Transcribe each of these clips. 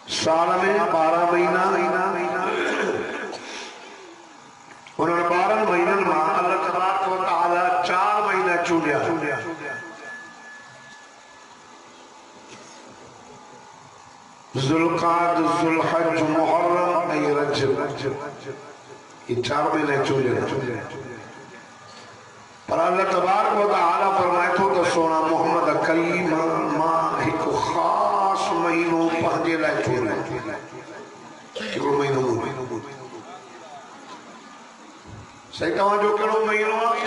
साल में 12 महीना उन्होंने 12 महीनों में अल्लाह तबारक व तआला 4 महीना चुनिया। जुल्काद, जुल्हज, मुहर्रम और रजब, ये 4 महीने चुनिया। पर अल्लाह तबारक व तआला फरमाए तो सोना मोहम्मद करीम मां एक खास महीनो पंहिंजे लाइ चुनियो। हिकिड़ो महीनो सही तव्हांजो कहिड़ो महीनो आहे?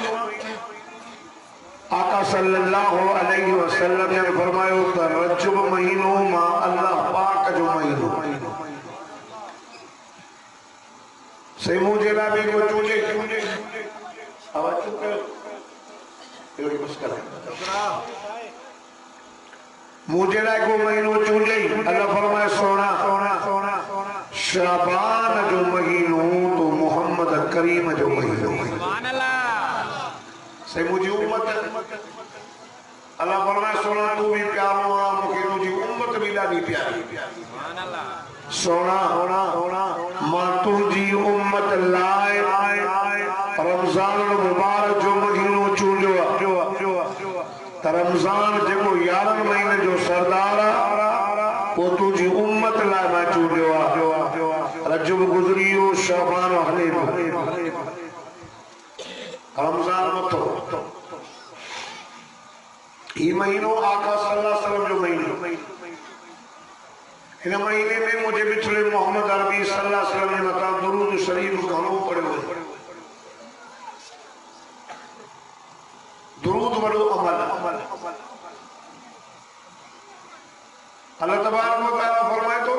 आका सल्लल्लाहु अलैहि वसल्लम ने फरमायो त रजब महीनो मां अल्लाह पाक जो महीनो सही मुझे लाइ भी को चूंडे आवाज चुप कयो एड़ी मुश्किल है मुझे लाइ को महीनो चूंडे अल्लाह फरमाए सोना शाबान जो महीनो तो मोहम्मद करीम जो महीनो सुभान अल्लाह से मुझी उम्मत अल्लाह फरमाए सोना तू भी प्यारो आ मुझे तुझी उम्मत भी ॾाढी प्यारी सुभान अल्लाह सोना मां तुझी उम्मत लाए रमजान मुबारक जो महीनो चूंडियो त रमजान जेको 11 महीने जो सरदार आ वो तुझी उम्मत लाए मैं चूंडियो आ। रजब गुजरियो शाबान हले रमजान मथो ये महीनो आका सल्लल्लाहु अलैहि वसल्लम जो महीनो इन महीने में मुझे बिछड़े मोहम्मद अरबी सल्लल्लाहु अलैहि वसल्लम ने मता दुरूद शरीफ घणो पढ़ियो। दुरूद वड़ो अमल अल्लाह तबारक व तआला फरमाए तो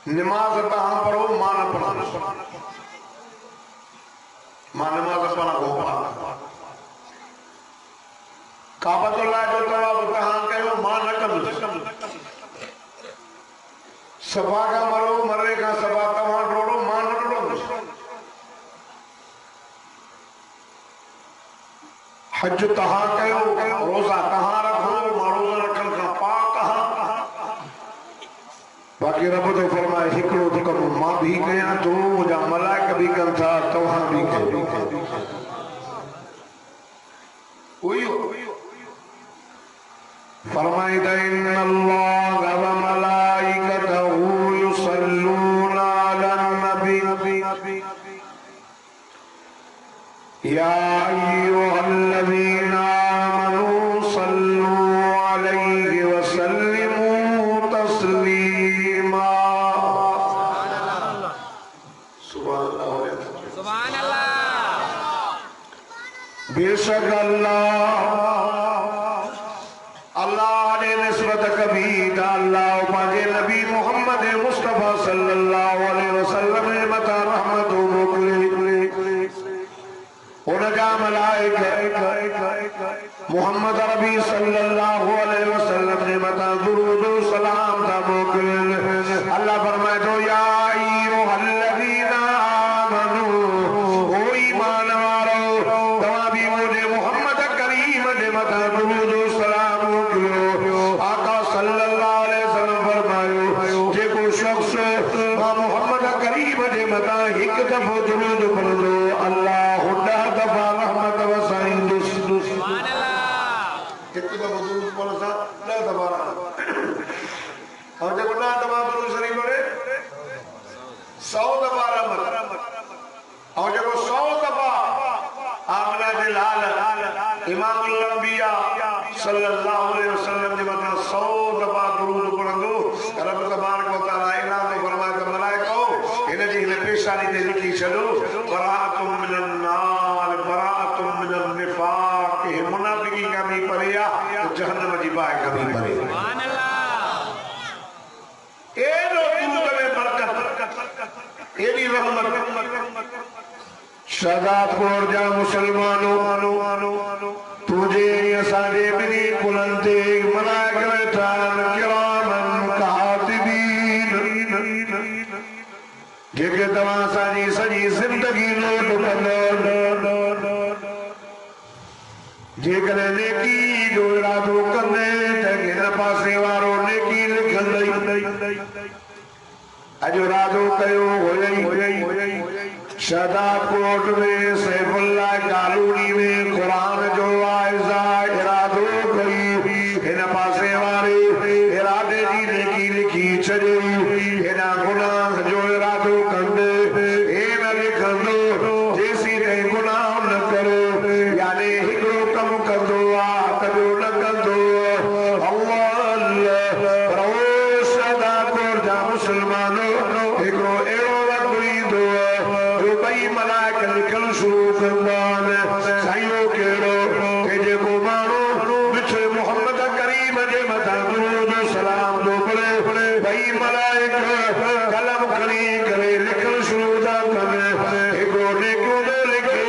नमाज तहां पढ़ो मां न पढ़ा मां नमाज पढ़ा को काबतुल्लाह जो तवाफ तहां कयो मां न कंदुसि सफा का मरो मरे का सफा तहां डोड़ो मां न डोड़ो हज तहां कयो रोजा तहां रखो मां रोजा रखण खां पाक बाकी रब तो फरमाए हिकिड़ो तो कम मां भी कयां तो मुंहिंजा मलाइक भी कनि था तव्हां भी कयो फरमाईदा इन्नल्लाह व मलाइकतहु युसल्लूना अलन नबी या अय्युहल्लज़ीना आमनू सल्लू अलैहि व सल्लिमू तस्लीमा। सुभान अल्लाह बेशक अल्लाह ने निस्बत कभी अल्लाह पाजे नबी मोहम्मद मुस्तफा सल्लल्लाहु अलैहि वसल्लम ने मता रहमत मोकले उनका मलाइका मोहम्मद अरबी सल्लल्लाहु अलैहि वसल्लम ने मता दुरूद सलाम ता मोकले। अल्लाह फरमाए तो या अय्युहल्लज़ीना आमनू ओ ईमान वालो तवा भी मुझे मोहम्मद करीम ने मता दुरूद सलाम मोकलियो। आका सल्लल्लाहु अलैहि वसल्लम फरमायो जेको शख्स मोहम्मद करीम जे मता एक दफो दुरूद पढ़ो अल्लाह 10 दफा रहमत वसाईंदुस। सुभान अल्लाह एक दफो दुरूद पढ़ो 10 दफा और जब 10 दफा दुरूद शरीफ पढ़े 100 दफा रहमत और जब 100 दफा आमना दे लाल इमामुल अंबिया सल्लल्लाहु अलैहि वसल्लम ने मता 100 दफा दुरूद पढ़ंदो रब तबारक व तआला इनाम फरमाए त मलाइको इन जी इन पेशानी ते लिखी छॾो बराअतुम मिनन नार बराअतुम मिनन निफाक हे मुनाफिकी का भी परेया जहन्नम जी बाहि का भी परे। सुभान अल्लाह एडो दुरूद में बरकत एडी रहमत शादातपुर जा मुसलमानों तुझे असांजे बिनी कुलनि ते मलाइक वेठा किरामन कातिबीन जेके तव्हां असांजी सॼी ज़िंदगी नोट कंदो जेकॾहिं नेकी जो इरादो कंदे त हिन पासे वारो नेकी लिखंदई अजो राजो कयो होई शहदाद कोट में सैफुल्लाह कालूनी में कुरान जो आयजा इरादो कई हिन पासे वारे इरादे जी नेकी लिखी छॾी हिन गुनाह जो इरादो कंदे हे न लिखंदो जेसी ताईं गुनाह न करे यानी हिकिड़ो कम कंदो आहे कॾो न कंदो अल्लाह अल्लाह पर शहदाद कोट जा मुसलमानो हिकिड़ो अहिड़ो वक़्तु ईंदो जो ॿई मलाइक लिखण शुरू कंदा आहिनि साईं कहिड़ो के जेको माण्हू मिठे मोहम्मद करीम जे मथां दुरूद सलाम थो पढ़े ॿई मलाइक कलम खणी करे लिखण शुरू था कनि हिकिड़ो नेकियूं थो लिखे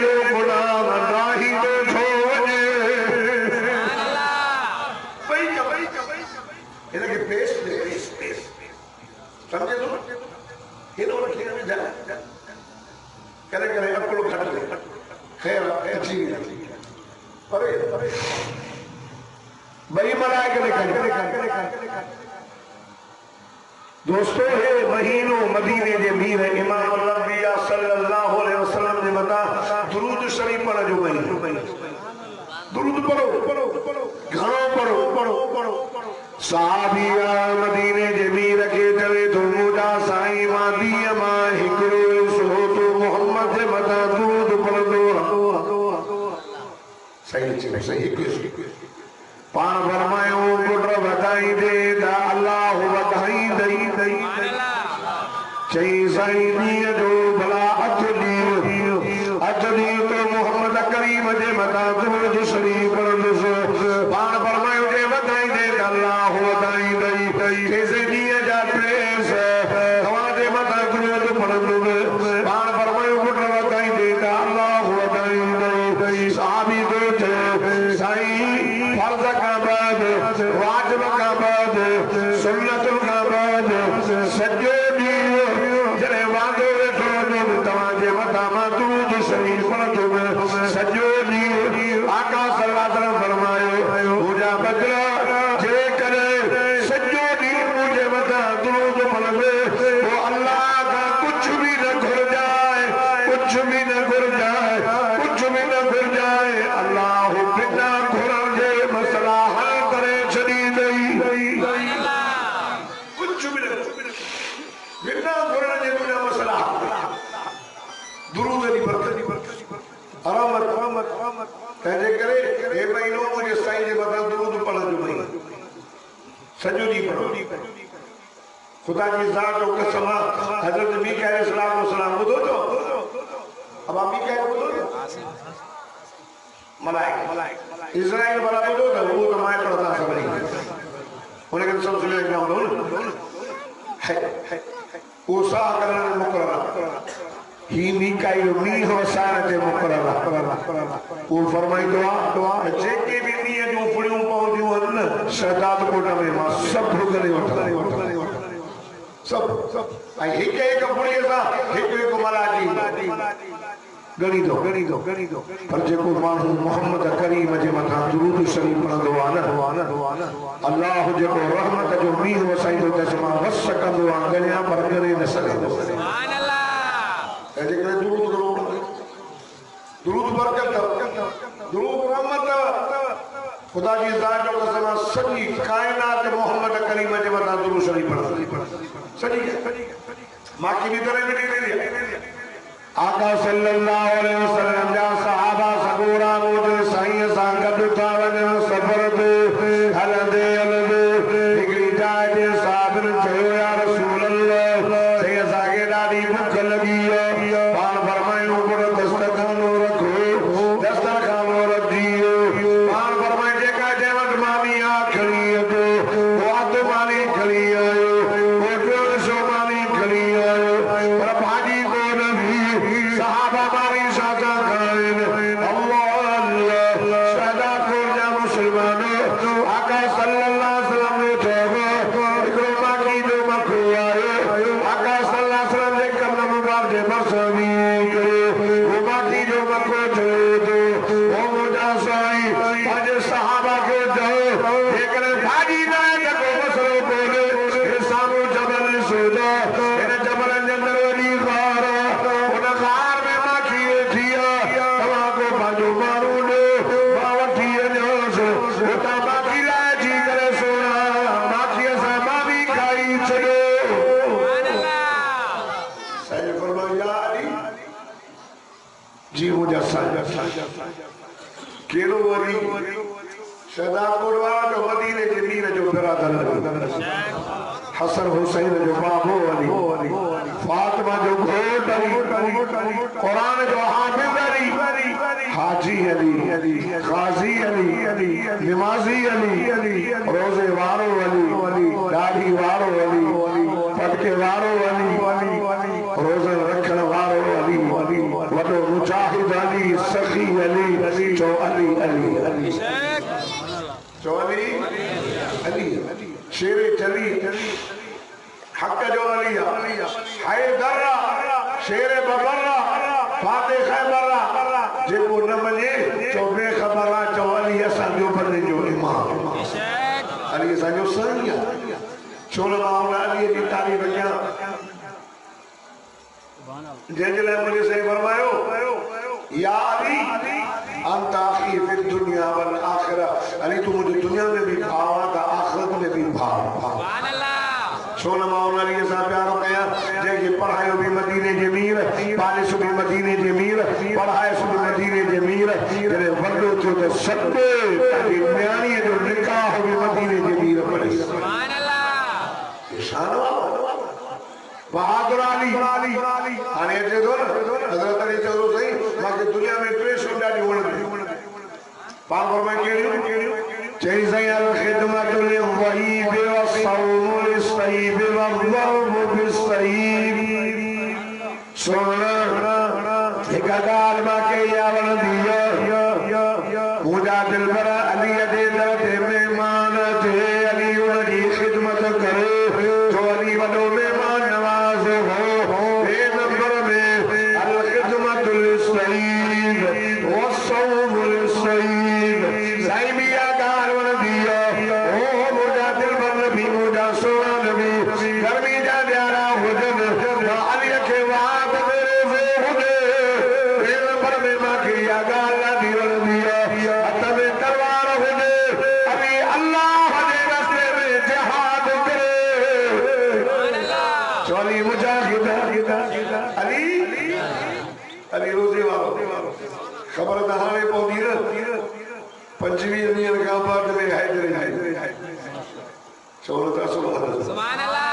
ॿियो गुनाह राही थो छो वञे हिनखे पेश सम्झे थो हिन खे करे करे अकुल घट खैर अची परे बई मलाइक लिखन दोस्तों हे महीनो मदीने जे मीर इमाम नबी सल्लल्लाहु अलैहि वसल्लम जे मथा दुरूद शरीफ पढ़ण जो महीनो दुरूद पढ़ो घणो पढ़ो सहाबिया मदीने जे मीर खे चवे थो मुंहिंजा साईं मां दीअ मां हिकिड़ो सो तो मोहम्मद जे मथां दुरूद पढ़ंदो सही पाण फरमायो पुट वधाईंदे त अल्लाह वधाईंदई चई साईं ॾींहं जो भला अधु ॾींहुं तो मोहम्मद करीम जे मथां दुरूद शरीफ पढ़ंदुसि पाण फरमायो जे वधाईंदे त अल्लाह वधाईंदई केसे ॾींहं जा टेस तव्हांजे मथां दुरूद पढ़ंदुसि पाण फरमायो पुट वधाईंदे त अल्लाह वधाईंदई सहाबी थो चए साईं फर्ज़ खां बाद वाजिब खां बाद सुन्नत खां बाद सॼो ॾींहुं जॾहिं वांदो वेठो हूंदो तव्हांजे मथां मां दुरूद शरीफ पढ़ंदुमि सॼो ॾींहुं आका सल्लल्लाहु अलैहि वसल्लम फरमायो मुंहिंजा बदिला जेकॾहिं सॼो ॾींहुं मुंहिंजे मथां दुरूद पढ़ंदे पोइ अल्लाह खां कुझु बि न घुरिजाए अल्लाह बिना घुरण जे मसला हल करे छॾींदई कुझु बि न बिना घुरण जे तुंहिंजा मसला दुरूद जी बरकत रहमत तंहिंजे करे हे महीनो मुंहिंजे साईं जे मथां दुरूद पढ़ण जो महीनो सॼो ॾींहुं पढ़ो खुदा जी ज़ात जो कसम हज़रत मीकाईल अलैहिस्सलाम ॿुधो तो अब आप मीकाईल ॿुधो मलाइक इज़राइल वाला ॿुधो त वो तो मां पढ़ंदा सभई उनखे सब सुने एग्जाम दो वो सा करण मुकरर ही मीकाईल मींहं वसाइण ते मुकरर वो फरमाईंदो आहे जेके बि ॾींहं जूं फुड़ियूं पवंदियूं आहिनि न शहदाद कोट में मां सभु करे वठंदो सब आई एक फुड़ीअ सां हिकु मलाकी गणी दो पर जेको माण्हू मोहम्मद करीम जे मथां दुरूद शरीफ पढ़ंदो आहे न अल्लाह जेको रहमत जो मींहुं वसाईंदो तंहिंजे मां वस कंदो आहे गणिया पर गणे न सघंदो सुभान अल्लाह तंहिंजे करे दुरूद बरकत दुरूद रहमत खुदा जी ज़ात जो कसम सॼी कायनात मोहम्मद करीम जे मथां दुरूद शरीफ पढ़ंदी सॼी मां की तरह मिली आका सल्लल्लाहु अलैहि वसल्लम जा सहाबा सगोरा मुझे साईं सां गॾु था वञनि सफ़र ते हलंदे हिकिड़ी जाइ ते साबिर चयो या रसूल अल्लाह साईं असांखे ॾाढी बुख लॻी आहे पाण फरमायूं पुट दस्तरखानो रखजी पाण फरमाए जेका जंहिं वटि मानी आहे खणी अचो वो अधु मानी खणी आयो वो ॿियो ॾिसो मानी खणी आयो पर भाॼी कोन सहाबा मारी सादा खाइन अल्लाह शहदाद कोट जा मुसलमानो आका सल्लल्लाहु अलैहि वसल्लम ने हिकिड़ो माखी जो मखो आयो आका सल्लल्लाहु अलैहि वसल्लम जे कदम मुबारक जे मसवी करे वो माखी जो मखो थियो वो मुंहिंजा साईं पंहिंजे सहाबा खे चयो जेकॾहिं भाॼी न आहे त को मसलो कोन्हे केड़ो वली सदाकोट वाला जो मदीने जे मीर जो बिरादर हसन हुसैन जो बाबो अली फातिमा जो घोट अली कुरान जो हाफिज अली हाजी अली गाजी अली नमाजी अली रोजे वारो अली दाढ़ी वारो अली पटके वारो अली रोजे रखण वारो अली वडो मुजाहिद अली सखी अली चो अली अली अली चो अली अली शेरे चली हक जो अली हैदरा शेरे बबरा फाते खैबरा जेको न मने चो बेखबरा चो अली असा जो बने जो इमाम अली असा जो सैया छोन मामला अली की तारीफ क्या जंहिंजे मुझे सही फरमायो या अली अंत आखी फिर दुनिया वल आखिरा अली तू मुझे दुनिया में भी भाव था आखिरत में भी भाव सुभान अल्लाह सोना मौला अली सा प्यारो कया जे के पढ़ायो भी मदीने जे मीर पालिस भी मदीने जे मीर पढ़ाए भी मदीने जे मीर तेरे वडो थियो तो सत्ते ताकि न्याणी जो निकाह भी मदीने जे मीर पढ़े सुभान अल्लाह शान बहादुर अली हाने जे दो हजरत अली चलो सही बाकी दुनिया में टे सुंडा दी वण पाक फरमाए केड़ियो चई सही अल खिदमत लिल वहीब व सौम लिसईब व ضرب बिसईब सोना एक गाल मा के यावन दियो मुजा दिल पर अली दे दे मेहमान थे अली उनकी खिदमत करे जो अली वडो मेहमान नवाज हो ए नंबर में अल खिदमत लिसईब व सौम लिसईब साई मिया गाल वन दियो ओ मुजा दिल पर भी मुजा सोना नबी गर्मी जा प्यारा हुजन अली के वाद मेरे से हुजे ए नंबर में मा के या गाल दी वन दियो अतब तलवार हुजे अभी अल्लाह दे रास्ते में जिहाद करे सुभान अल्लाह चोली मुजाहिद अली अली रोजे वालो खबर दहाने पौधी न 25 ॾींहं खां बाद में हैदर चोल था सुभान अल्लाह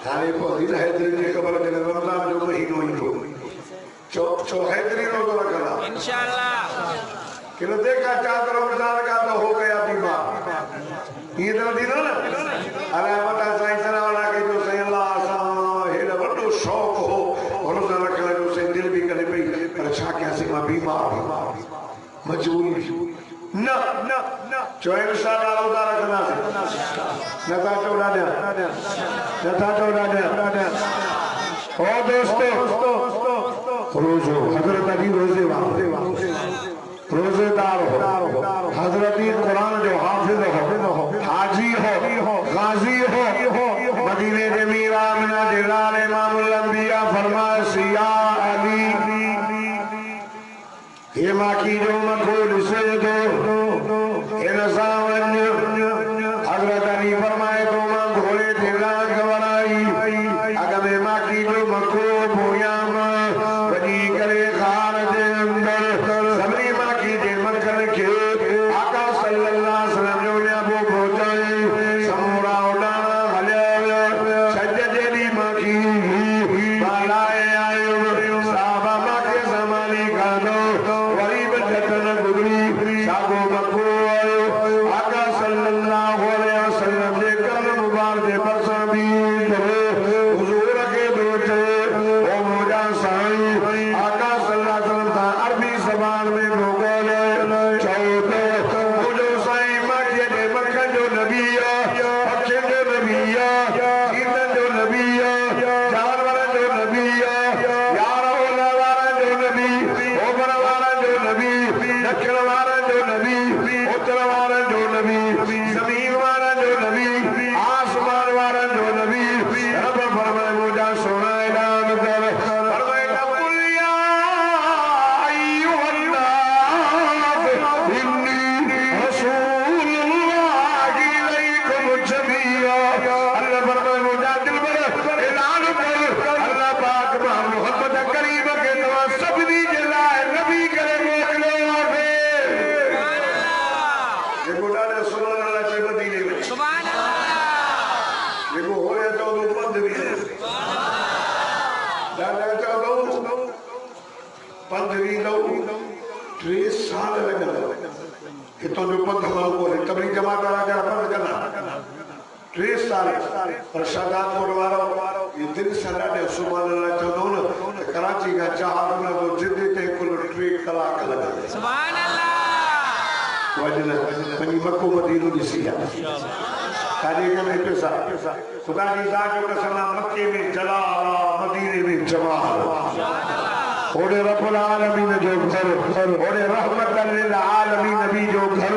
हाने पौधी न हैदर जी खबर जने रमजान जो महीनो ईंदो चो हैदरी रोज़ो रखला इंशाअल्लाह कि न देखा चाँद रमजान का तो हो गया बीमार ये तरह दी ना अरे बता साईं सना वाला के जो सही अल्लाह सा हेड़ा बड़ो शौक हो रोज़ा रखण जो सही दिल भी करे पई पर छा क्या से मां बीमार मजबूरी न जो इंशाअल्लाह रोज़ा रखना से नथा चौड़ा दे ओ दोस्तों रोज़ो हजरत अली रोज़े वाले रोजेदार हो हजरत कुरान जो हाफिज हो हाजी हो गाजी हो मदीने जे मीर आमिना जे लाल इमामुल अंबिया फरमाए सिया अली हे माकी जो मखोल से दो इन सावन हजरत अली फरमाए तो मां घोड़े ते लाग वराई अगमे माकी जो मखो बोया वडी करे खार दे अंदर सबरी माकी दे मखन के आका सल्लल्लाहु अलैहि वसल्लम जो ने अबू पहुंचाए समूरा उड़ाना हले सज्जदे दी माकी बालाए आयो साहबा माके जमानी का दो गरीब जतन गुजरी सागो मखो आयो आका सल्लल्लाहु अलैहि वसल्लम दे कल मुबारक दे बरसा भी हुजूर के दोते ओ मुजा साईं आका सल्लल्लाहु अलैहि वसल्लम था अरबी ज़बान में बोले चौथे मुझो साईं मक्के दे मक्खन जो नबी पक्षी जो नबी जीतन जो नबी जानवर जो नबी यार ओला वाला जो नबी ओबर वाला जो नबी दक्षिण वाला जो नबी उत्तर वाला जो नबी जमीन वाला जो नबी आसमान वाला जो नबी पंद्रहीं दो 3 साल लगल हितों जो पंध मां बोले तबली जमात वाला जा पंध करना 3 साल पर शादात वारो ये दिन सदा दे सुभान अल्लाह चवंदो न कराची का जहाज में वो जिद्दी ते कुल 3 कलाक लगा सुभान अल्लाह वजन पंजी मक्को मदीनो दिसी काजे के में पैसा खुदा की जात जो कसम मक्के में जलाल मदीने में जमाल ओडे रब्बुल आलमीन जो घर ओडे रहमतल लिल आलमीन नबी जो घर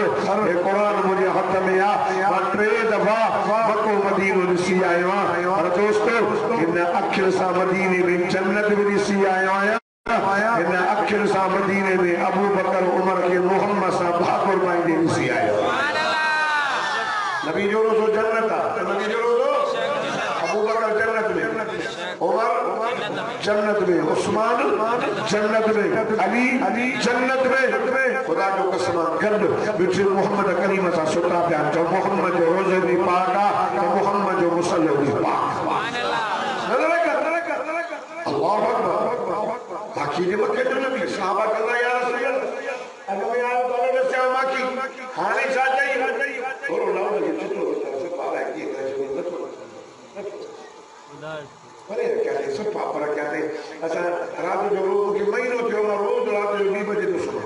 ए कुरान मुझे हथ में आ और 3 दफा मक्को मदीनो दिसी आयो और दोस्तों इन अखिल सा मदीने में जन्नत भी दिसी आयो इन अखिल सा मदीने में अबू बकर उमर के मोहम्मद सा भाकुर भाई ने दिसी आयो नबी जो रोज़ जन्नत नबी जो रोज़ अबू बकर जन्नत में उमर जन्नत में उस्मान जन्नत में अली जन्नत में खुदा जो कसम गंद बिच मोहम्मद करीम सा सुता पिया जो मोहम्मद जो रोज़े भी पाका तो मोहम्मद जो मुसल्ले भी पाक सुभान अल्लाह अल्लाह अकबर बाकी जे मक्के जो नबी सहाबा कहंदा या रसूल अल्लाह अगर मैं आयो तो ने से माकी हाने छा जाई थोरो लाओ ने चितो से पाला की जो न अरे क्या है सब पापा क्या है ऐसा रात जो रोज के महीनों थियो ना रोज रात जो 2 बजे तो सुनो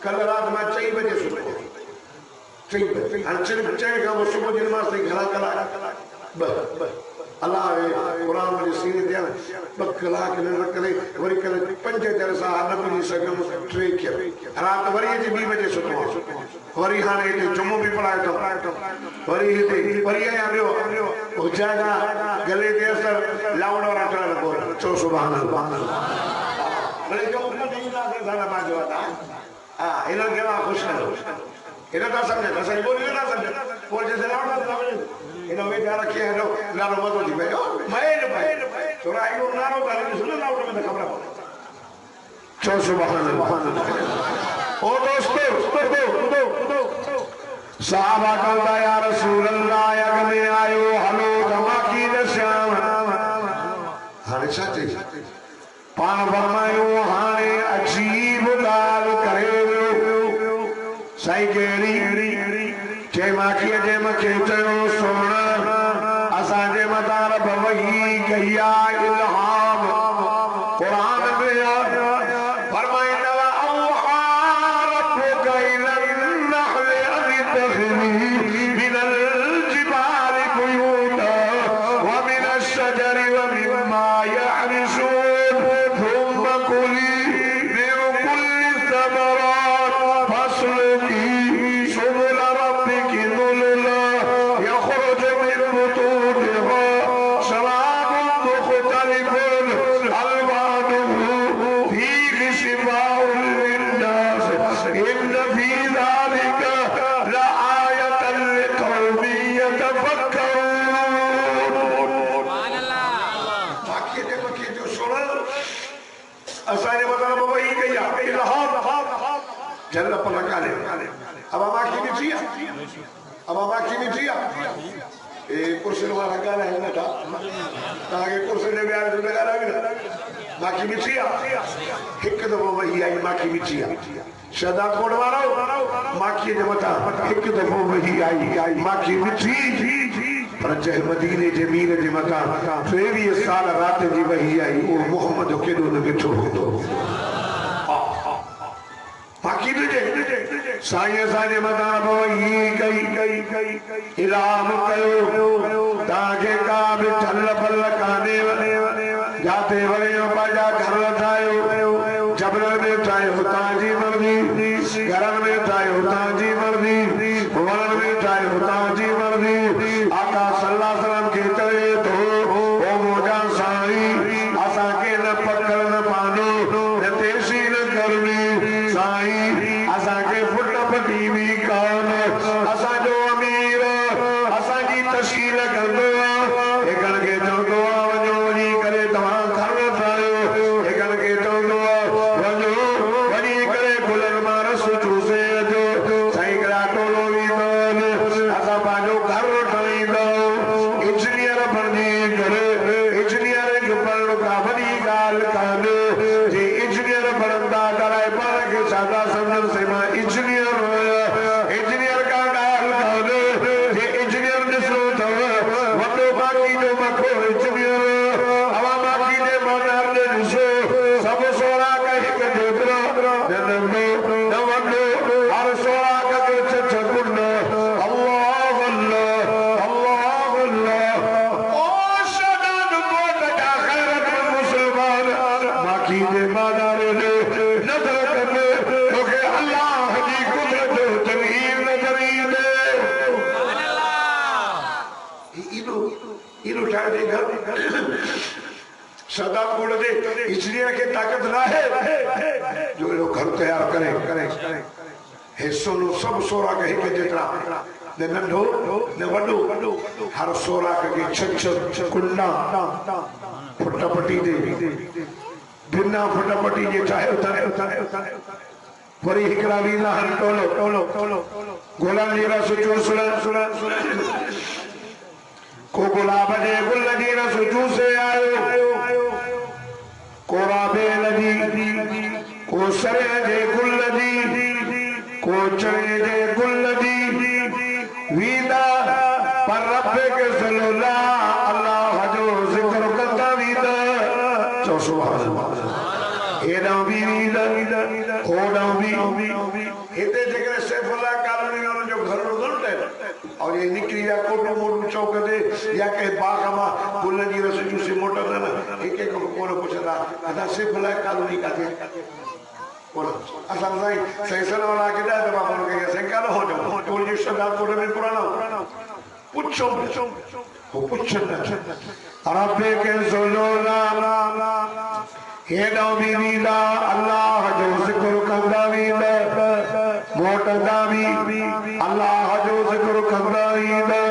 कल रात में 4 बजे सुनो 4 बजे अंचल बच्चे का वो सुबह दिन में से घरा कला बस अल्लाह कुरान में सीने दिया 2 कलाक न रखले वरी कल 5 जरसा न पुजी सगम 3 के रात वरी जे 2 बजे सुनो वरी हाने ते जुमो भी पढ़ाए तो वरी ते वरी आयो हो जाएगा गले दे असर लाउड और अटल लगो चो सुभान अल्लाह वरी जो नहीं लागे सारा बाजू आता हां इना के खुश करो इना तो समझे तो सही बोली ना समझे बोल जैसे लाउड समझे इना वे जा रखे है नारो मतो दी भाई मैं थोड़ा आयो नारो गाली सुन लाउड में खबर चो सुभान अल्लाह ओ दोस्तों साहबा कहता या रसूल अल्लाह अग में आयो हलो धमाकी दस्याम हाने साचे पान फरमायो हाने अजीब गाल करे सही केड़ी जे माखी जे मखे चयो सोना असा जे मता रब वही कहिया इल्हाम कुरान में फरमाइंदा जन्नत पर लगा ले अब आखी नहीं जिया अब आखी नहीं जिया ए कुर्सी वाला गाना है ना ताकि कुर्सी ने ब्याह जो लगा भी ना बाकी नहीं जिया एक दफो वही आई बाकी नहीं जिया सदा कोड वाला माखी जे मता एक दफो वही आई माखी मिठी पर जह मदीने जमीन जे मता 23 साल रात जी वही आई ओ मोहम्मद केडो न मिठो होतो बाकी तुझे साईं साजे मता वही कई इलाम कयो ताके का भी चल पल काने जाते वरे बाजा घर ठायो जबरन में ठायो ताजी मर्जी घरन में ठायो ताजी मर्जी वरन में ठायो ताजी मर्जी आका सल्लल्लाहु अलैहि वसल्लम के चले तो ओ मोजा साईं असा के न पकड़ न पानो न तेसी न करनी साईं असा के फुट पटी भी कान असा जो अमीर असा की तस्कील कंदो एकन के चवंदो वञो वञी करे तव्हां घर ठाहियो एकन के चवंदो वञो वञी करे गुलन मां रस चूसे अचो साईं करा टोलो वींदो असा पंहिंजो घर ठाहींदो इंजीनियर बणजी करे इंजीनियर जो पढ़ण का वॾी ॻाल्हि कान्हे जे इंजीनियर रखो इचमियर हवा की दे मनार दे निशो सब सोरा कहीं के देवरा नंदो नवंदो हर सोरा का के छछगुंड अल्लाह अल्लाह अल्लाह अल्लाह ओ शदान को लगा खैरत मुसलमान बाकी दे मनार दे नजर करने क्योंकि अल्लाह की कुदरत तमीर नजरी दे इनो उठा देगा सदा कोड़ दे इसलिए कि ताकत ना है जो लोग घर तैयार करें हिस्सों नो सब सोरा कहीं के जितना ने नंढो ने वडो हर सोरा के छछ कुंडा फटापटी दे बिना फटापटी जे चाहे उतारे वरी हिकरा वीला हर टोलो गोला नीरा सुचो सुना को गुलाब जे गुल दी रसजू से आयो को राबे नदी को सरे जे गुल दी को चढ़े जे गुल दी वीदा पर रब के सल्लल्लाहु अल्लाह जो जिक्र करता वीदा चो सुभान अल्लाह एडा वीदा ओडा वी इते जगह सैफुल्लाह कॉलोनी वालों जो घर गुलटे और ये निकली या कोटो मोटू चौक दे या के बाग में गुल जी रसजू से मोटा ना एक एक को पूछदा अदा सैफुल्लाह कॉलोनी का दे बोलो असल सही सही वाला के दे तो बाबू के संख्या हो जाओ टोल जी सदा कोटे में पुराना पूछो वो पूछना अरबे के ज़ुलोला ये दावी वीदा अल्लाह जो जिक्र करदा वीदा मोटा दावी अल्लाह जो जिक्र करदा वीदा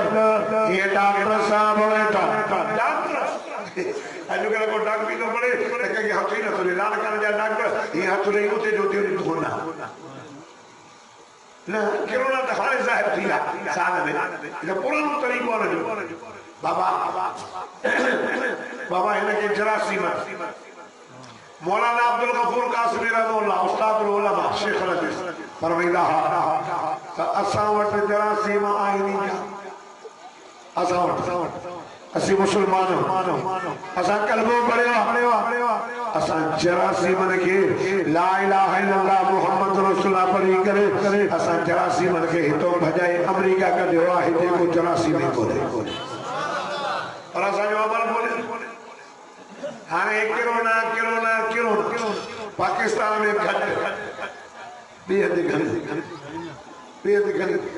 ये डॉक्टर साहब बेटा डॉक्टर अजो के को डॉक्टर तो बड़े के हाथ ही ना तो लाल कर जा डॉक्टर ये हाथ नहीं होते जो दी धोना ना कोरोना तो हाल साहब थी साल में ये पुरानो तरीको है जो बाबा बाबा इनके जरासीम मौलाना अब्दुल गफूर कासिमी रहमतुल्लाह उस्तादुल उलमा शेख हदीस फरमाइदा असा वट जरासीम आईनी असा वट असी मुसलमान असा कलमो पढ़ियो असा जरासीम के ला इलाहा इल्लल्लाह मुहम्मद रसूलुल्लाह पढ़ी करे असा जरासीम के हितो भजाए अमेरिका का देवा हिते को जरासीम को दे और असा जो अमल बोले हाँ किरोना पाकिस्तान में घट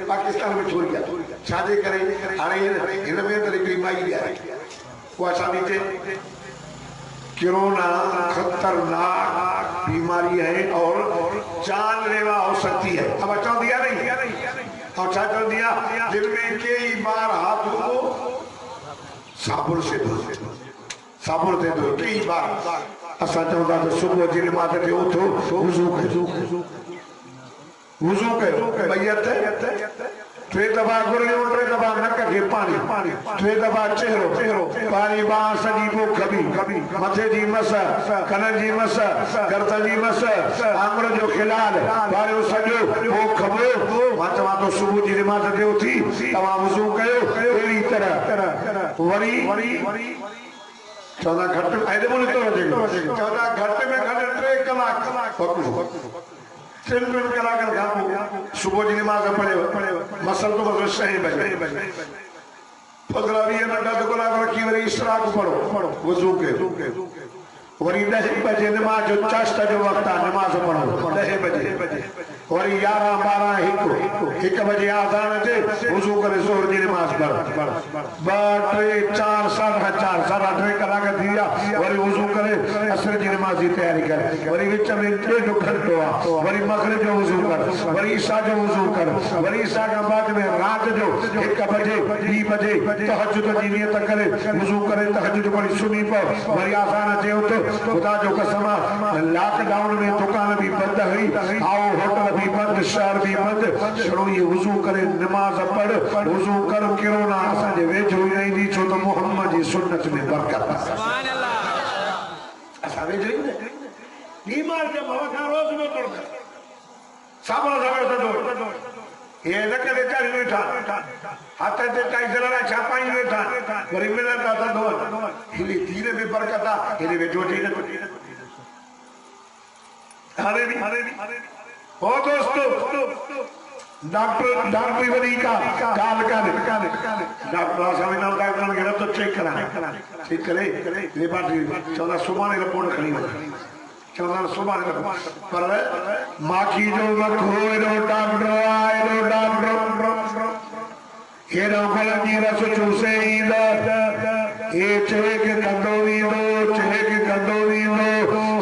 पाकिस्तान में छोड़ गया शादी करे हाँ इनमें तरीके माई दिया वो शादी थे कोरोना खतरनाक बीमारी है और जानलेवा हो सकती है अब अच्छा दिया नहीं और अच्छा दिया दिन में कई बार हाथ को साबुन से धो साबुन दे दो कई बार असा चौदा तो सुबह जी नमाज ते उठो वुजू करो बैयत टे दफा गुरली टे दफा नक के पानी टे दफा चेहरो पानी बा सजी को कभी मथे जी मस कन जी मस गर्दन जी मस आंगुर जो खिलाल बारे सजो वो खबो माता तो सुबह जी नमाज ते उठी तवा वुजू कयो एड़ी तरह वरी 14 घंटे आइए बोले तो 14 घंटे में घंटे 3 कलाक सुबह जी नमाज पढ़े मसल तो बस सही बजे फजरा भी ना दद को लगा कि वरी इशराक पढ़ो वजू के वरी 10 बजे नमाज जो चाश्ता जो वक्त नमाज पढ़ो 10 बजे वरी 11 12 1 बजे आजान थे वजू करे जोर जी नमाज पढ़ 2 3 4 4 3 कलाक दिया वरी वजू करे असर जी नमाज की तैयारी करे वरी विच में 1.5 घंटो वरी मगरिब जो वजू कर वरी ईशा जो वजू कर वरी ईशा के बाद में रात जो 1 बजे 2 बजे तहज्जुद की नियत करे वजू करे तहज्जुद पढ़ी सुनी पर वरी आजान थे तो खुदा जो कसम लॉकडाउन में दुकान भी बंद हुई आओ होटल भी बंद शहर भी बंद छड़ो ये वजू करे नमाज पढ़ वजू कर कोरोना असा जे वेझो ही नहीं दी छो तो मोहम्मद जी सुन्नत में बरकत सुभान अल्लाह असा वेझो ही बीमार के भव का रोज में पढ़ साबुन साबुन तो ये न करे चाली वेठा हाथ से टाई जरा छापाई वेठा वरी मिलंदा त दो हिली धीरे में बरकता हिली वेठो ठी न अरे ओ दोस्तों डॉक्टर वरी का काल डॉक्टर साहब नाम डॉक्टर के तो चेक करे लेबार्टरी 14 सुबाने रिपोर्ट खणी 14 सुबाने पर माखी जो मखो एरो डॉक्टर एरो गलजी रस चूसे ईंदा ए चेक कंदो वींदो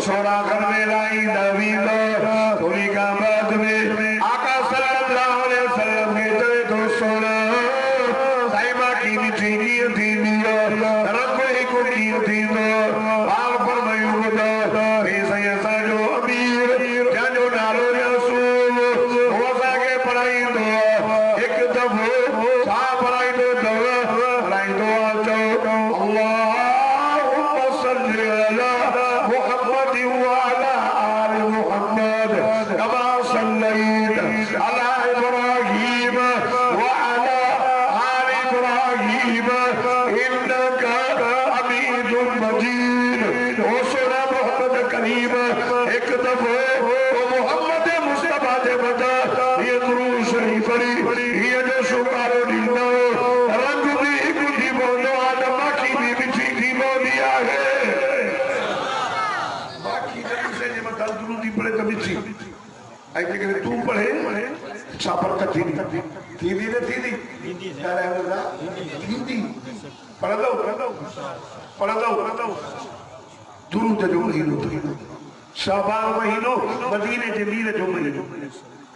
सोरा घर में लाईंदा वींदो थोड़ी का बाद में आका सल्लल्लाहु अलैहि वसल्लम के चवे तो सोना साईमा की मिठी थींदी रंग ही कुटी थींदो बाल पर मयूदा हे सैयसा जो अमीर जानो नालो रसूल हो साके पढ़ाईंदो एक दफो सा पढ़ाईंदो अचो अल्लाहुम्मा सल्ली अला मुहम्मद व अला आलि मुहम्मद कमा सल्लैत अला इब्राहीम व अला आलि इब्राहीम इन्नका हमीदुम मजीद ओ सोना मोहम्मद करीम एक दफो मोहम्मद मुस्तफा दे मदा ये दुरूद शरीफ पढ़ी ये जो शुक्रानो ॾींदो रंग भी कुटी बोलो आदम माखी भी मिठी थी बोलिया है माखी जब से जे मदा दुरूदी पढ़े त मिठी आई के तू पढ़े छापर का थी न थी हिंदी पढ़ दो दुरूद जो महीनो शाबान महीनो मदीने जे मीर जो महीनो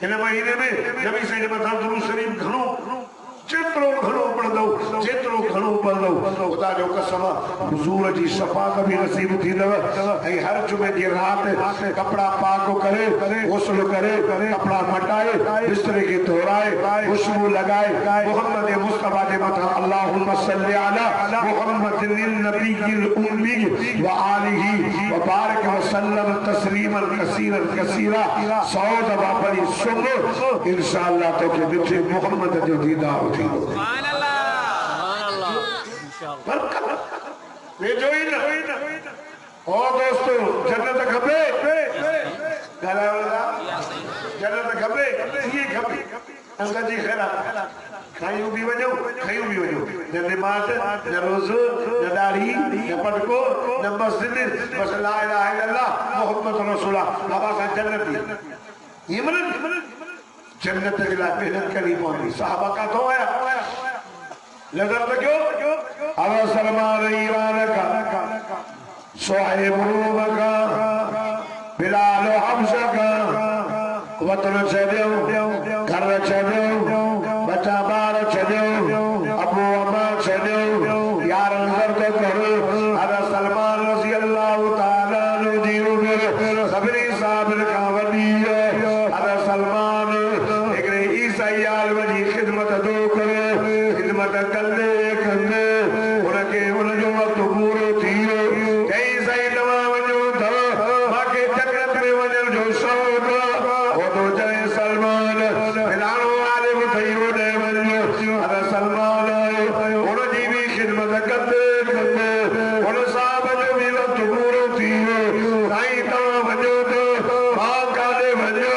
इन महीने में नबी से मथा दुरूद शरीफ घणो जेतिरो घणो पढ़ंदो ख़ुदा जो कसम हुजूर जी शफ़ाअत भी नसीब थींदव ऐं हर जुमे जी रात कपड़ा पाक करे गुस्ल करे कपड़ा मटाए बिस्तरे के धोराए खुशबू लगाए मोहम्मद मुस्तफा के मथा अल्लाहुम्मा सल्ली अला मुहम्मदिन नबील उम्मी व आलिही व बारिक व सल्लम तस्लीमन कसीरा 100 दफा पढ़ी सुन इंशाअल्लाह तो के मिठे मोहम्मद जो दीदार सुभान अल्लाह बरकत वे जो ही ना ओ दोस्तों जन्नत खपे जन्नत खपे ये खपे अंगद जी खैरा खायूं भी वजो न नमाज न रोज़ो न दाढ़ी न पटको न मस्जिद बस ला इलाहा इल्लल्लाह मुहम्मद रसूलुल्लाह बाबा सा जन्नत ये मन जन्नत के लिए मेहनत करनी पड़ी साहबा का तो है नजर तो क्यों अब सलमान ईरान का सुहैब रूम का बिलाल हबशा का वतन छॾियो घर छॾियो बच्चा बार छॾियो अबू अम्मा छॾियो यार नजर तो करो अब सलमान रज़ी अल्लाह ताला अन्हु जी उम्र सभिनी साबिर का वॾी है अब सलमान ईसाई वही खिदमत दो करे खिदमत कंदे उनके उनजो वक्त पूरो थी कई सही तवा वञो था बाक़ी जन्नत में वञण जो शौक़ हो तो चए सलमान फिलाणो आलिम ठही होॾे वञो अरे सलमान आयो उनजी भी खिदमत कंदे उन साहब जो भी वक्त पूरो थी साईं तव्हां वञो था मां काॾे वञो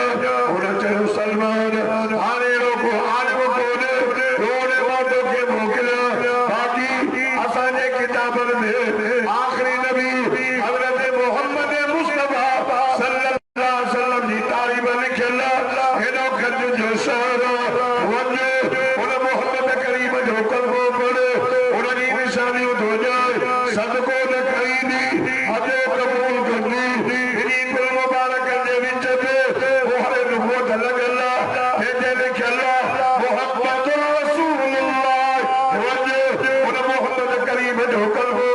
उन चयो सलमान हाणे आखिरी नबी हजरत मोहम्मद मुस्तफा सल्लल्लाहु अलैहि वसल्लम जी तारीफ लिखियल हेॾो खर्च जो शहर वञे उन मोहम्मद करीम जो कलमो पढ़ उन जी निशानियूं धोॼाए सदको न कईंदी हजो क़बूल कंदी इन्ही गुल मुबारक जे विच में मोहर नबूवत लॻल जंहिंजे लिखियल मोहम्मद रसूलुल्लाह वञे उन मोहम्मद करीम जो कलमो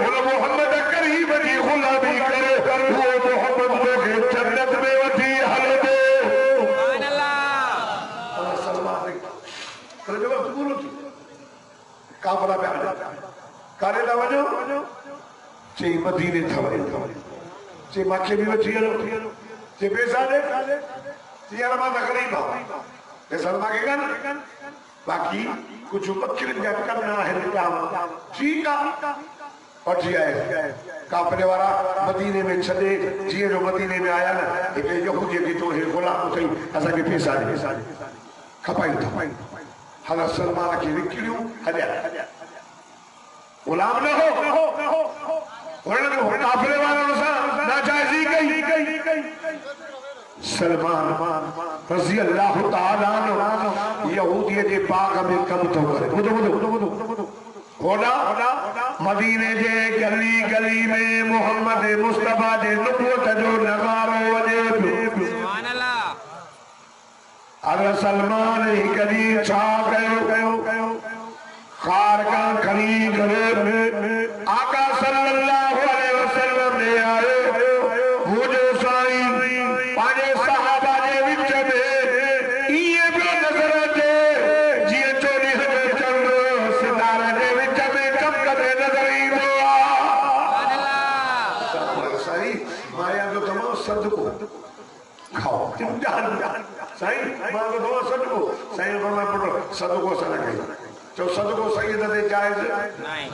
उन मोहम्मद करीम जी गुलामी करे वो मोहम्मद के जन्नत में वठी हल दे सुभान अल्लाह सलमान पर जो वक्त पूरो थी काफला पे कारे दा वजो चई मदीने था वजो चई माखे भी वठी हलो चई पैसा दे यार मां तकलीफ सलमा के गन बाकी कुछ बकरिन जा करना है क्या ठीक है और जी आए काफिले वाला मदीने में छदे जी जो मदीने में आया ना एक यहूदी की तो है गुलाम सही असा के पैसा दे खपाई खपाई हला सलमान के विक्रियो हजा गुलाम न हो और काफिले वाला ना जायजी गई सलमान रज़ी अल्लाह तआला अन्हु यहूदी के बाग में कम तो करे बुदो होना मदीने जे गली गली में मोहम्मद मुस्तफा जे नुबुवत जो नगारो वजे सुभान अल्लाह अगर सलमान ही कदी छा कयो खार का खड़ी करे आका सल्लल्लाहु अलैहि वसल्लम ने आए वो जो साईं पांच सहाबा जे विच में ये भी नजर दे जी चोरी है चंद्र सितारा जे विच में चमकदे नजर ईंदो आ साईं माया जो तमाम सदको खाओ तुम जान साईं मां को दो सदको साईं फरमाए पढ़ो सदको सना कई जो सदको सही दे जायज नहीं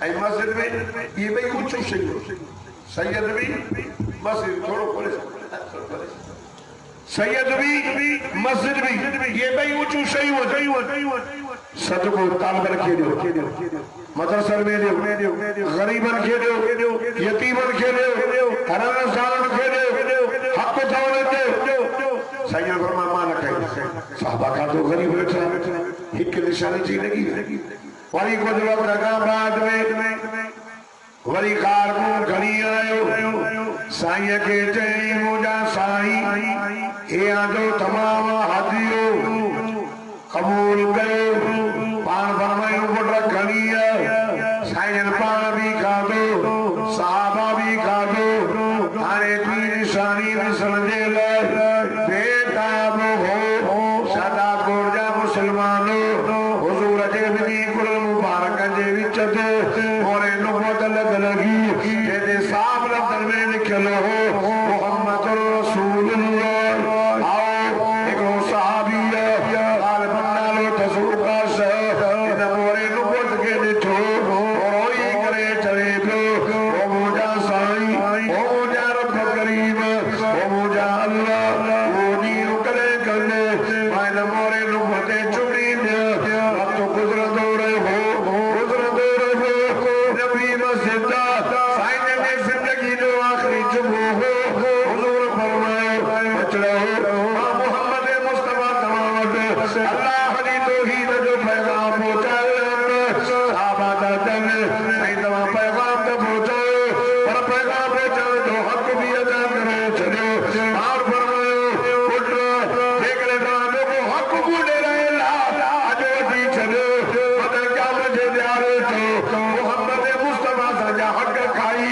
आई मस्जिद में ये भी कुछ शई सैयद भी मस्जिद थोड़ो खोले सैयद भी मस्जिद भी ये भी ऊंचू शई हो सदको तालब रखे दो मदरसा में दो गरीबन के दो यतीमन के दो हरन सालन के दो हक थावने दो सैयद फरमाया मान कई साहबा का तो गरीब बैठा एक निशानी जी लगी वरी को जवाब रखा बाद में वरी कार को घड़ी आयो साईं के चई मुझा साईं ए आजो तमाम हाजियो कबूल कयो पान फरमायो पुट घड़ी साईं पान भी खादो साहबा भी खादो हाणे की निशानी ॾिसण जे लाइ बेताब हो सदा गुरजा मुसलमानो हुजूर जे बिनी कुल मुबारक जे विच ते मोरे नुबुवत लगी जेदे साहब लफ्ज़ में लिखियल हो मोहम्मद रसूलुल्लाह आओ हिकिड़ो सहाबी ॻाल्हि नालो तज़ुका इन मोरे नुबुवत खे ॾिठो रोई करे चवे पियो ओ मुंहिंजा साईं ओ मुंहिंजा रब करीम ओ मुंहिंजा अल्लाह वो ॾींहुं कॾहिं कंदे मां मोरे नुबुवत चुड़ी वक्त गुज़रंदो रहो नबी मस्जिद साईं जे ज़िंदगी जो आखिरी जुमो हो हुजूर फरमायो अचड़ो मोहम्मद मुस्तफा तमाम वटि अल्लाह जी तौहीद जो पैगाम पहुंचायो साहबा दा दन साईं तमाम पैगाम तो पहुंचायो पर पैगाम पहुंचायो जो हक भी अदा करे छॾियो और फरमायो पुट जेकॾहिं तव्हां जो हक ॻोल्हे रहिया अॼु वठी छॾियो मगर क्या मुझे ॾियारे थो मोहम्मद मुस्तफा सजा हक खाई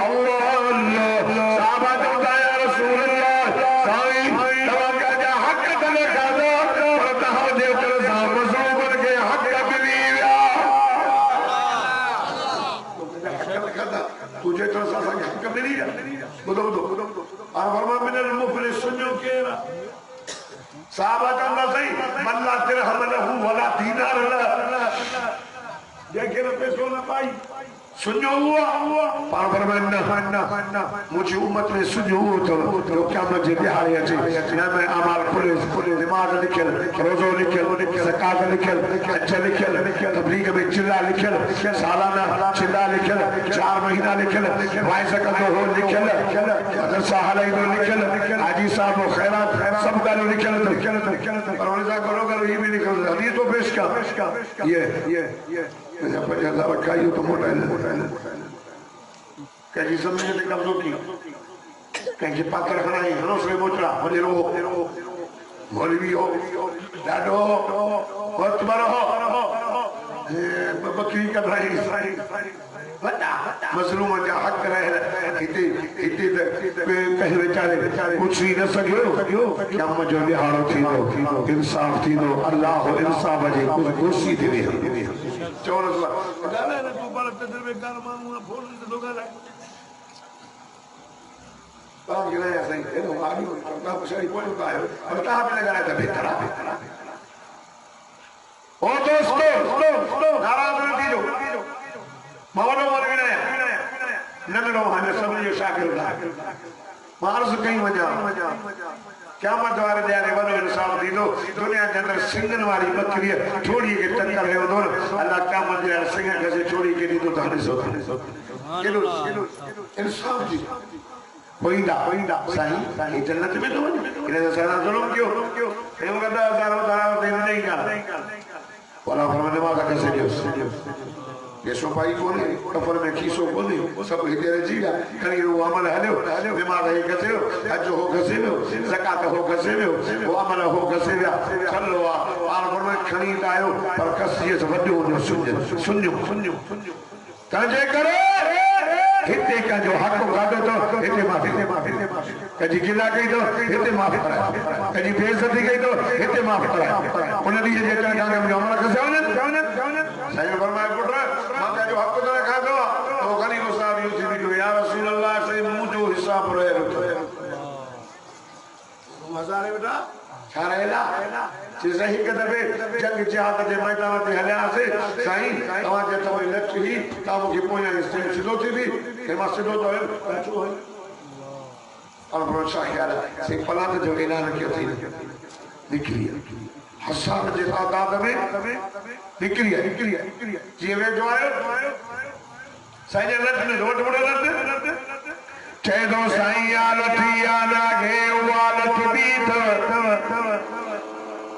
अल्लाह अल्लाह साहबा चवंदा या रसूल अल्लाह साईं तव्हां कंहिंजा हक त न खाधा पर तव्हांजे कर सां मज़लूमनि खे हक मिली विया तुझे तो सां हक मिली विया ॿुधो और फरमा मिनल मुफ़लिस सुञो केरु साहबा चवंदा साईं मन ला तिरहम लहू वला दीनार जंहिंखे न पैसो न पाई सुञो हुआ पाण फरमाए न मुंहिंजी उम्मत में सुञो हुओ अथव जो क़यामत जे ॾियारे अचे हिन में अमाल खुले नमाज़ लिखियल रोज़ो लिखियल ज़कात लिखियल हज लिखियल तबलीग में चिल्ला लिखियल सालाना चिल्ला लिखियल 4 महीना लिखियल वाइज़ कंदो हो लिखियल मदरसा हलाईंदो लिखियल हाजी साहब खैरात सब ॻाल्हियूं लिखियल पर उन सां गॾोगॾु ही बि लिखियल हदीस तो पेश कर ये रखाई तो मोटाइल कंहिंजी ज़मीन ते कब्ज़ो कयो कंहिंखे पाकर खणाई हौसले मोचड़ा वॾे रो मौलवी हो ॾाढो वतबर हो बकरी कढाई मज़लूम जा हक रहे हिते कहीं वेचारे कुछ ही न सघियो क़यामत जो ॾिहाड़ो थींदो इंसाफ़ थींदो अल्लाह इंसाफ़ जे कुर्सी ते वेही चवण ॻाल्हाए न तूं पाण तजुर्बेकार माण्हू फोन ते थो ॻाल्हाए बाप गिराया सही है तो आदमी का पछाड़ी कोई होता है अब ता पे लगाया था बेहतर ओ दोस्तों नाराज न थी जो मौनो मोर गिराया नंगड़ो हाने सब जो शागिर्द मार्स कहीं वजा क्या मत वारे जाने वालों इंसान दीनो दुनिया के अंदर सिंगन वाली बकरी छोड़ी के टक्कर है उधर अल्लाह क्या मत जाने सिंह कैसे छोड़ी के दी तो धाने सो किलो इंसान जी होइंदा सही जन्नत में तो इन्हें सारा जुल्म क्यों क्यों करता हजारों तारा दिन नहीं का वाला फरमाने वाला कैसे दियो ये सोपाई कोने कफर में खीसो कोने सब हितेरे जीगा कहीं वो अमल है बीमार है कैसे हो हज हो कैसे हो ज़कात हो कैसे हो वो अमल हो कैसे हो चलो आर में खणी आयो पर कसिए से वड्डो जो सुन्यो काजे करे हिते का जो हक गादो तो हिते माफी कजी गिला गई तो हिते माफ कराए कजी बेइज्जती गई तो हिते माफ कराए उन दी जे टांगा में अमल कैसे होने सही फरमाए पुत्र मां जो हक तो खादो तो गनी को साहब यूं थी जो या रसूल अल्लाह से मुंह जो हिसाब रहे मजारे बेटा छारेला सही के दबे जंग जिहाद जे मैदान ते हलिया से साईं तवा के तो लट ही ताबो के पोया से सिधो थी भी के मा सिधो तो है और भरोसा ख्याल से पलाद जो ऐलान किया थी निकलिया हसन जे तादाद में निकलिया जी वे जो आयो साईं ने लट ने रोड बड़े लट चे दो साईं लठिया लागे वालत भी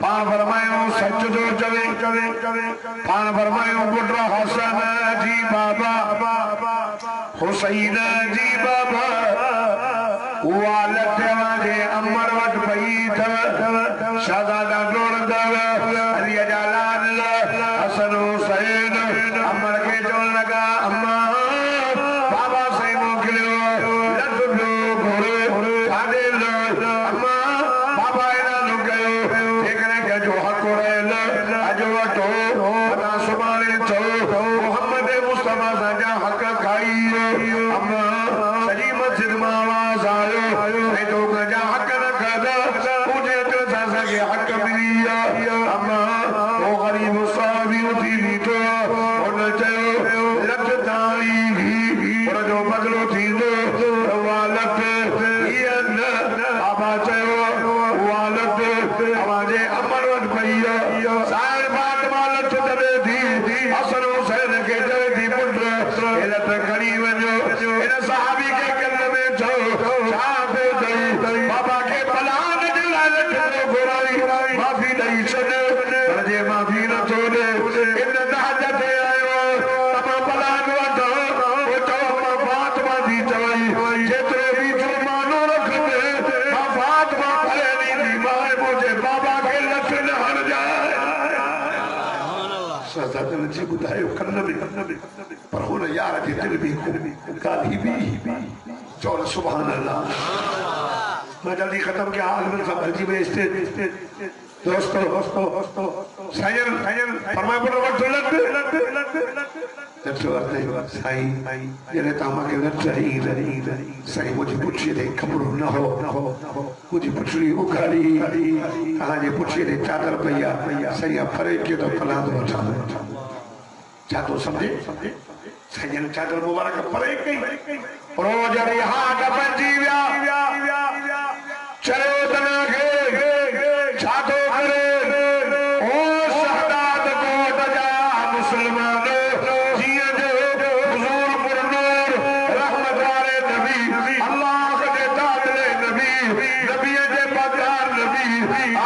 पान फरमायो सच जो चवे पान फरमायो पुत्र हसन जी बाबा हुसैन जी बाबा वालत वाजे अमर वट पई शहजादा जोड़ दव अली जलाल हसन हुसैन अमर के जोड़ लगा अम्मा बाबा से मोकलियो लट लो घोड़े खादे लो अम्मा बाबा एना नु गयो एकने के जो हक रहल अजो तो पता सुभाने तो मोहम्मद मुस्तफा साजा हक खाई अम्मा सजी मस्जिद में आवाज आयो नहीं तो गजा हक न खादा मुझे तो सासा के हक मिलिया अम्मा वो गरीब साहबी उठी तो उन चयो लट ताली भी और जो बदलो थी दो वालत ये न आबा चयो वालत आवाजे अमर वट पईया सार बात वालत दबे थी हसन हुसैन के दबे थी पुत्र लट खड़ी वजो इन सहाबी के कल में छो साथ दई बाबा के बलान दिला लट गोराई माफी नहीं छने जे माफी न छोड़े इन दहजत आयो तमा बलान वटो वो तो फातिमा दी चवाई जेतरे भी जो मानो रखते फातिमा भले नहीं माए मुझे बाबा के लट न हर जाए शहजादे ने जी बुधायो कन्न में पर हुन यार के दिल भी काली भी चौल सुभान अल्लाह मैं जल्दी खत्म किया आलम साहब जी में स्टेज दोस्तों सायन फरमाए पड़ो वक्त लट साईं जने तामा के लट रही साईं मुझे पूछिए दे कपड़ो न हो मुझे पुछड़ी उगाड़ी कहां जे पूछिए दे चादर भैया सही फरे के तो फलाद वठा क्या तो समझे साईं चादर मुबारक फरे कई रोज रिहाट पंजी व्या चलो तना के छातो करे ओ शहदाद को तजा मुसलमान जिए जो हुजूर पर नूर रहमत वाले नबी अल्लाह के ताजले नबी जे पाजार नबी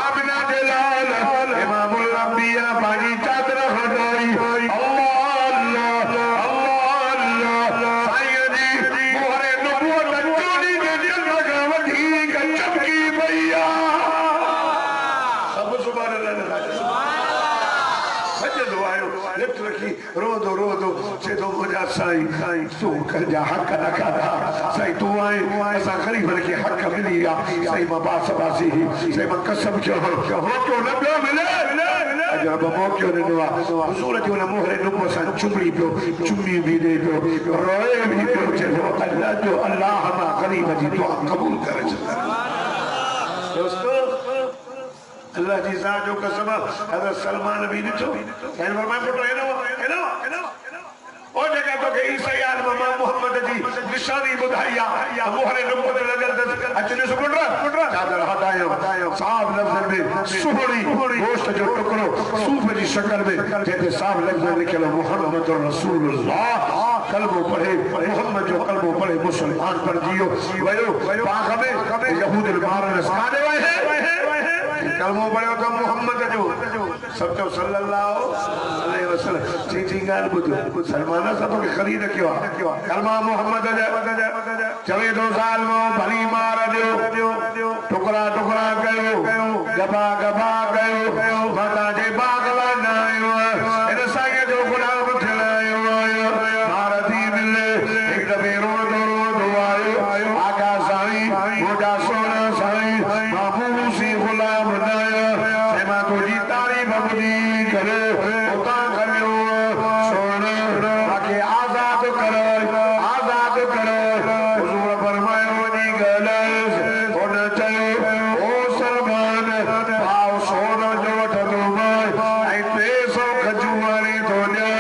आमिना के लाल इमामुल अंबिया पानी चादर हटाई रो दो से तो मुझा साईं तू कर जा हक न खादा साईं तू आए असा खलीफा के हक मिलिया साईं मां बास बासी साईं मां कसम क्यों हो क्यों न पियो मिले जो अब मौके ने दुआ हुजूर जो ना मोहरे नुको सा चुमड़ी पियो चुम्मी भी दे पियो रोए भी पियो चलो अल्लाह जो अल्लाह मा गरीब जी दुआ कबूल करे दोस्तों अल्लाह जी सा जो कसम हज़रत सलमान भी ॾिठो साईं फरमाए पुटो हेलो ओ जगह तो के ईसा यार मामा मोहम्मद जी निशानी बुधाइया मोहरे नुको ते लगल अचने सु पुटरा चादर हटायो साफ लफ्ज़ में सुहड़ी गोश्त जो टुकड़ो सूफ जी शक्ल में जेते साफ लफ्ज़ में लिखल मोहम्मद रसूलुल्लाह कलमो पढ़े मोहम्मद जो कलमो पढ़े मुसलमान पर जियो वयो पाक में यहूद मारन कादे वहे कलमो पढ़ो तो मोहम्मद जो सब तो सल्लल्लाहु अलैहि वसल्लम जी गाल बुध सलमान सब के खरीद क्यों कलमा मोहम्मद चवे 2 साल में भली मार दियो टुकड़ा टुकड़ा कयो गबा गबा कयो माता जे बागला नायो इन सागे जो गुलाम थलायो मार दी मिले एक दफे रो आयो आका साईं मोजा सोना साईं मामूसी गुलाम नायो सेमा तो जी तारीफ बुदी करे उता करियो सोना आके आजाद करो हुजूर फरमायो नी गलस उन चयो ओ सलमान भाव सोना जो वठंदो मां ऐं 300 खजूरी तो ॾिए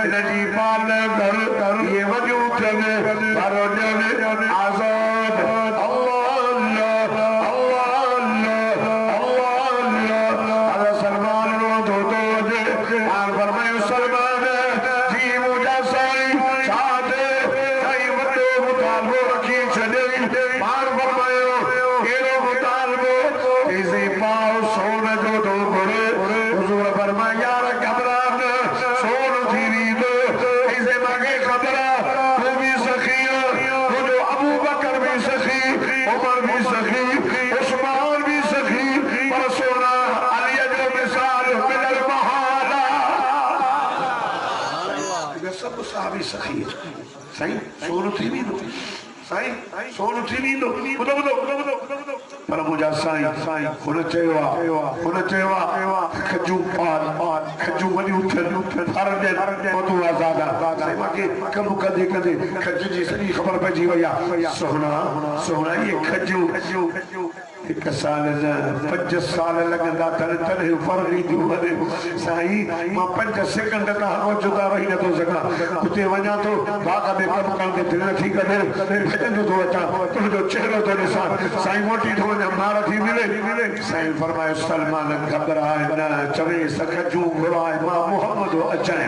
इन जी पाल कर ये वजू थियनि पर ॾियनि आजाद सलमान रो तो आन फरमायो सलमान जी मुझा साईं छाते कई वॾो मुतालबो रखी छॾई आन फरमायो कहिड़ो मुतालबो इसी पाव सोन जो तो घुरे हुजूर फरमाया यार घबरा न सोन थी वेंदो इसे मांगे ख़बर तू भी सखी तुंहिंजो अबू बकर भी सखी उमर भी सखी उस्मान भी सखी पर सोना अली जो मिसाल मिलल बहाला सब साहबी सखी साईं सोन थी वेंदो साईं सोन थी वेंदो ॿुधो पर मुंहिंजा साईं हुन चयो आहे खजू पाल खजू वॾियूं थियनि फर ॾियनि पोइ तूं आज़ाद साईं मूंखे कमु कंदे खज जी सॼी ख़बर पइजी वई आहे सोहणा इहे खजूं 1 साल न 5 साल लॻंदा तॾहिं फर्क़ ईंदियूं वञे साईं मां 5 सेकंड खां जुदा रही नथो सघां उते वञा थो बाग़ में कमु कंदे दिलि नथी कढे भॼंदो थो अचां तुंहिंजो चहिरो थो ॾिसां साईं मोटी थो वञा मार थी मिले साईं फरमायो सलमान घबराए न चवे खजूं घुराए मां मोहम्मद अचाए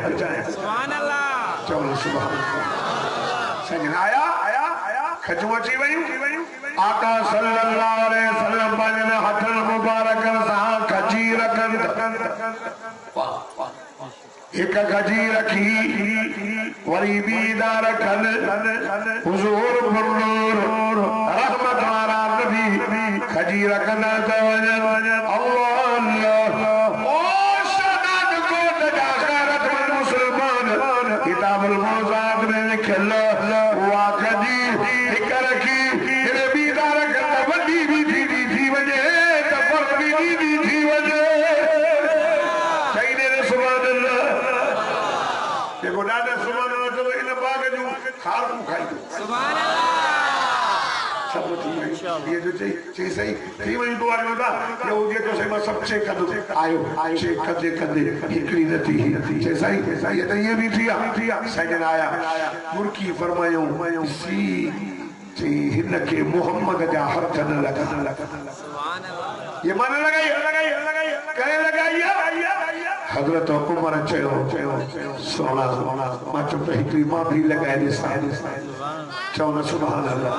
सुभान अल्लाह चओ सुभान अल्लाह साईं आया खजूं अची वयूं आका सल्लल्लाहु अलैहि वसल्लम पंहिंजे हथनि मुबारकनि सां खजी रखनि हिक खजी रखी वरी ॿी रखनि हुजूर पुरनूर रहमत वारा नबी खजी रखंदा त वञनि अल्लाह ओ शदाद कोट जा गैरतमंद मुस्लमान किताबुल मौज़ूआत में लिखियल उहा खजी हिक रखी ये जो चीज सही थी वही दुआ जो था ये हो गया तो सही मैं सब चेक कर दूं आयो चेक कर दे हिकड़ी नथी चे सही ये तो ये भी थी सजन आया मुर्की फरमायो सी ची हिनके मोहम्मद जा हथ न लगा सुभान अल्लाह ये मन लगाई करे लगाई हजरत उमर चयो सोना मां चुप हिकड़ी मां भी लगाए दे चओ न सुभान अल्लाह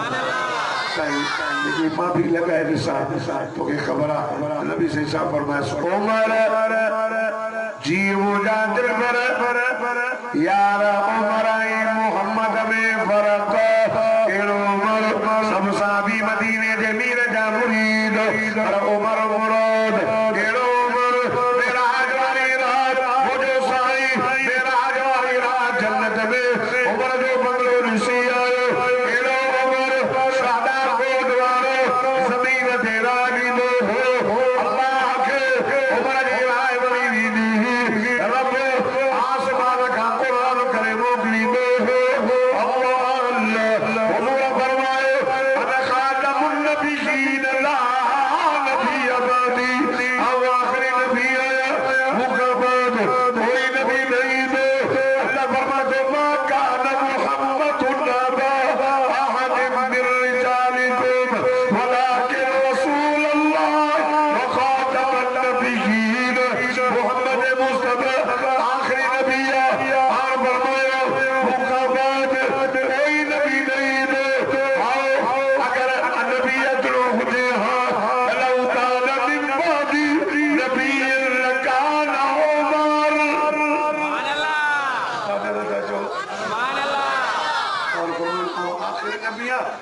साईं मां भी लगाए ॾिसां तोखे ख़बर आहे नबी साईं फरमायो उमर जी मुंहिंजा दिलबर यार उमर ऐं मोहम्मद में फ़र्क़ कहिड़ो उमर सभु साहबी मदीने जे मीर जा मुरीद पर उमर मुराद कहिड़ो उमर मेराज वारी रात मुंहिंजो साईं मेराज वारी रात जन्नत में उमर जो बंगलो ॾिसी आयो कहिड़ो उमर सादा कोट वारो ज़मीन ते राॻींदो हो अल्लाह खे उमर जी राय वणी वेंदी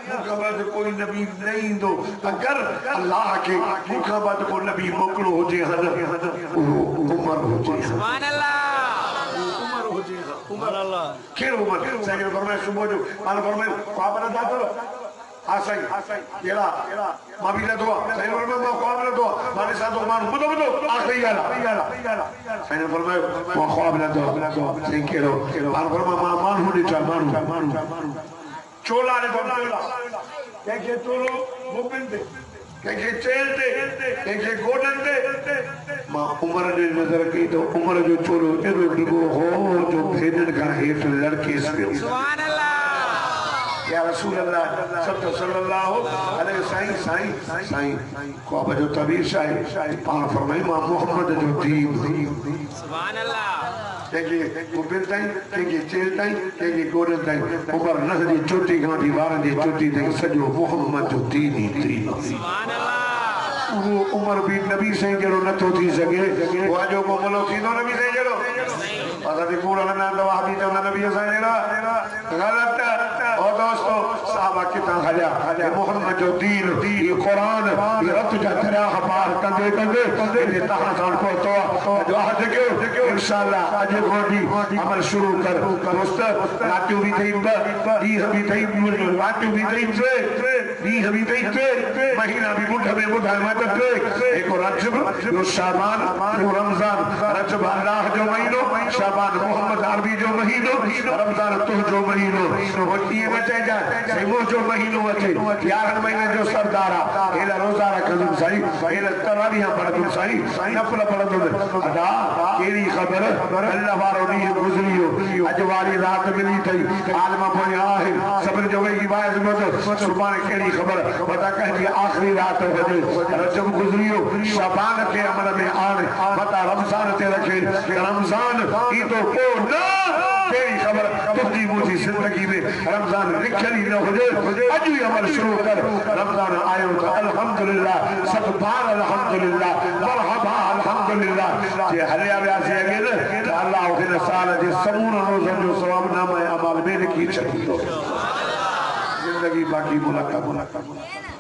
मुखा बाद कोई नबी नहीं दो अगर अल्लाह के मुखा बाद को नबी मोकलो हो जे हन उमर हो जे सुभान अल्लाह उमर हो जे उमर अल्लाह केर उमर सही फरमाए सुबह जो मान फरमाए ख्वाब न दातो हाँ सही येला माबी ले दुआ सही फरमाए मा ख्वाब ले दुआ माने साथ मान बुदो आखिरी गाला सही फरमाए मा ख्वाब ले दुआ सही केरो मान फरमाए मा मान होनी चाहिए मान चोला ने चोला के चोलो मुबिन दे के चेल दे के गोडन दे मां उमर ने नजर की तो उमर जो चोलो एरो डिगो हो जो भेदन का हेठ लड़के से सुभान अल्लाह या रसूल अल्लाह सल्लल्लाहु अलैहि वसल्लम साईं को बजो तबीर शाही पान फरमाई मां मोहम्मद जो दीन सुभान अल्लाह के मुबिन ताई के चेल ताई के गोडन ताई उमर नजर की चोटी गांधी वारन की चोटी ते सजो मोहम्मद जो दीन ही दीन सुभान अल्लाह वो उमर भी नबी से जरो न तो थी सके वो जो को बोलो थी तो नबी से जरो पता नहीं पूरा ना तो वहां भी तो नबी से जरा गलत और दोस्तों साहबा कितना हजा मोहम्मद जो दीन ये कुरान ये रत जा दरिया पार कंदे कंदे ये तहां सां को तो जो आज के इंशाअल्लाह आज गोडी अमल शुरू कर दोस्त रात भी थई दी भी थई रात भी थई दी भी थई महीना भी मुठ में मुठ मत एक रजब जो शाबान जो रमजान रजब अल्लाह जो महीनो शाबान मोहम्मद अरबी जो महीनो रमजान तुह जो महीनो ये बचे जा सेमो जो महीनो अचे 11 महीने जो सरदारा एला रोजा रखदुम सही एला तरावियां पढ़दुम सही नफल पढ़दुम अदा केरी खबर अल्लाह वारो दी गुजरियो अज वाली रात मिली थई आलम पोया है सबर जो की बात मत सुभान केरी खबर पता कह दी आखिरी रात हो रजब गुजरियो शाबान के अमल में आन बता रमजान ते रखे रमजान ई तो को ना तेरी खबर तुझी मुझी जिंदगी में रमजान लिखली न हो जाए अज ही अमल शुरू कर रमजान आयो तो अल्हम्दुलिल्लाह सब बार अल्हम्दुलिल्लाह मरहबा अल्हम्दुलिल्लाह जे हलिया व्यासी अगे न अल्लाह के साल जे समून रोजन जो सवाब नामा अमल में लिखी छो जिंदगी बाकी मुलाकात